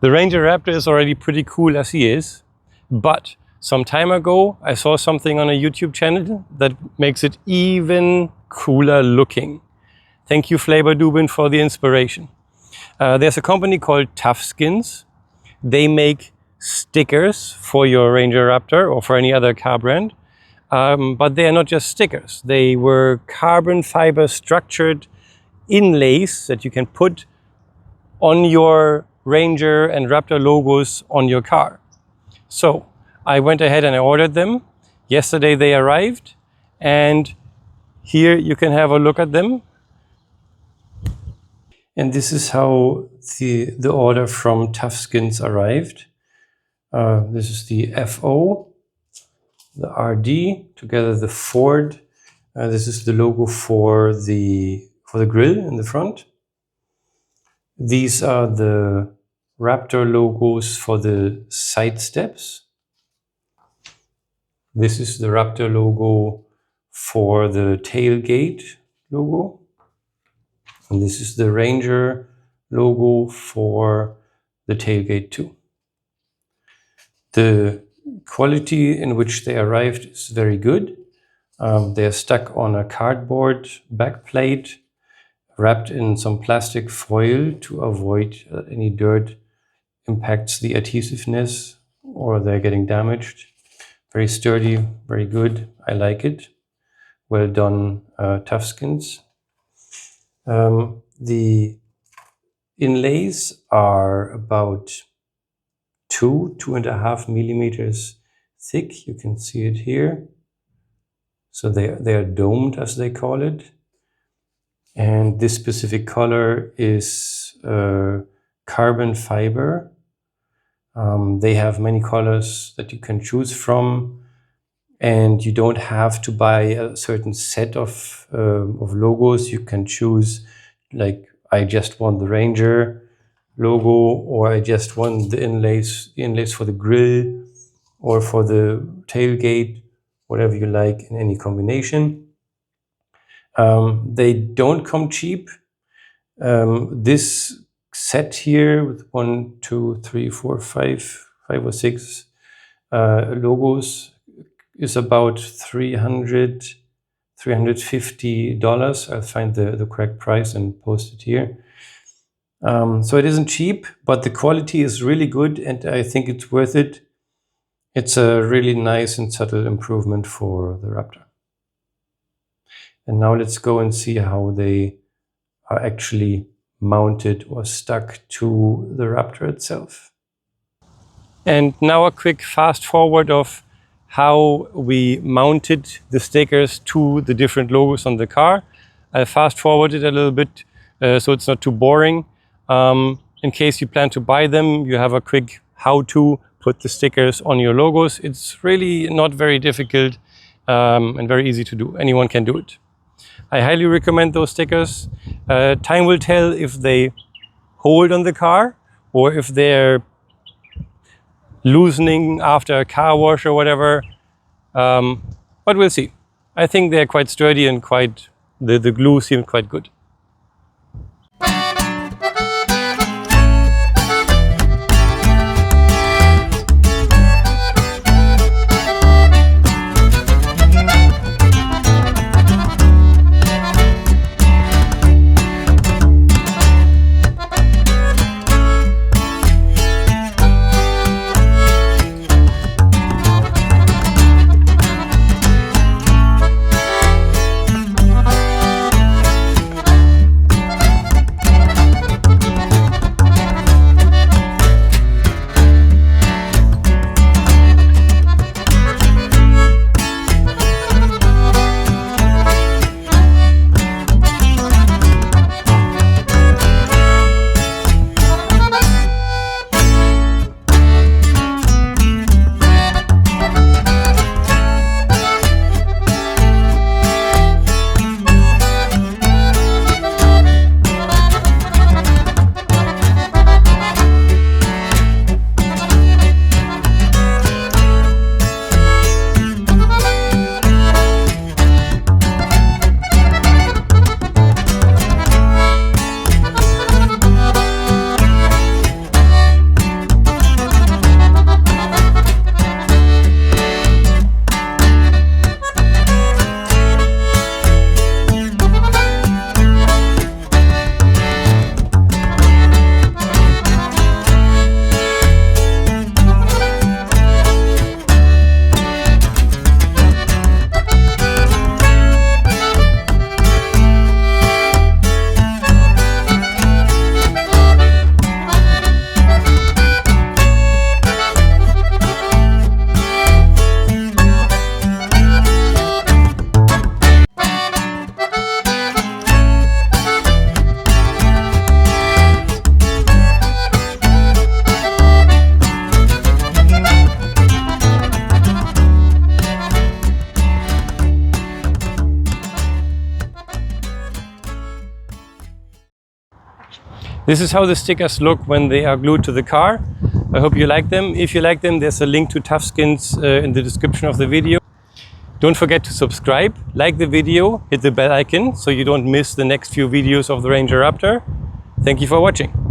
The Ranger Raptor is already pretty cool as he is, but some time ago I saw something on a YouTube channel that makes it even cooler looking. Thank you Flavor Dubin for the inspiration. There's a company called Tufskinz. They make stickers for your Ranger Raptor or for any other car brand, but they are not just stickers. They were carbon fiber structured inlays that you can put on your Ranger and Raptor logos on your car. So I went ahead and I ordered them. Yesterday they arrived, and here you can have a look at them. And this is how the order from Tufskinz arrived. This is the FO, the RD, together the Ford. This is the logo for the grill in the front. These are the Raptor logos for the side steps. This is the Raptor logo for the tailgate logo. And this is the Ranger logo for the tailgate too. The quality in which they arrived is very good. They are stuck on a cardboard backplate, wrapped in some plastic foil to avoid any dirt impacts the adhesiveness or they're getting damaged. Very sturdy, very good. I like it. Well done, Tufskinz. The inlays are about 2.5 millimeters thick. You can see it here. So they are domed, as they call it. And this specific color is carbon fiber. They have many colors that you can choose from, and you don't have to buy a certain set of logos. You can choose, like, I just want the Ranger logo, or I just want the inlays for the grill or for the tailgate, whatever you like, in any combination. They don't come cheap. This set here with 1, 2, 3, 4, 5 or 6 logos is about $350. I'll find the correct price and post it here. So it isn't cheap, but the quality is really good, and I think it's worth it. It's a really nice and subtle improvement for the Raptor. And now let's go and see how they are actually mounted or stuck to the Raptor itself. And now a quick fast forward of how we mounted the stickers to the different logos on the car. I fast forwarded a little bit so it's not too boring. In case you plan to buy them, you have a quick how to put the stickers on your logos. It's really not very difficult and very easy to do. Anyone can do it. I highly recommend those stickers. Time will tell if they hold on the car or if they're loosening after a car wash or whatever. But we'll see. I think they're quite sturdy and the glue seems quite good. This is how the stickers look when they are glued to the car. I hope you like them. If you like them, there's a link to Tufskinz in the description of the video. Don't forget to subscribe, like the video, hit the bell icon so you don't miss the next few videos of the Ranger Raptor. Thank you for watching.